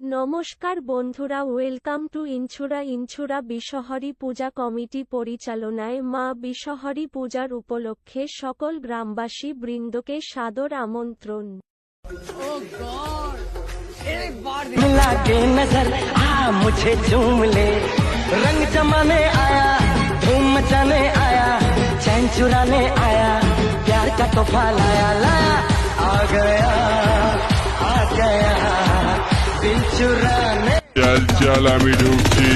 নমস্কার বন্ধুরা, welcome to ইনছুরা বিশহরী Puja committee পরিচালনায় মা বিশহরী পূজার উপলক্ষে সকল গ্রামবাসী বৃন্দকে সাদর আমন্ত্রণ। मिला के नजर मुझे झूम ले, रंग जमाने आया, धूम मचाने आया, चैन चुराने आया, प्यार का तोहफा लाया लाया, आ गया दिल चुराने। चल चल আমি ঢুকছি।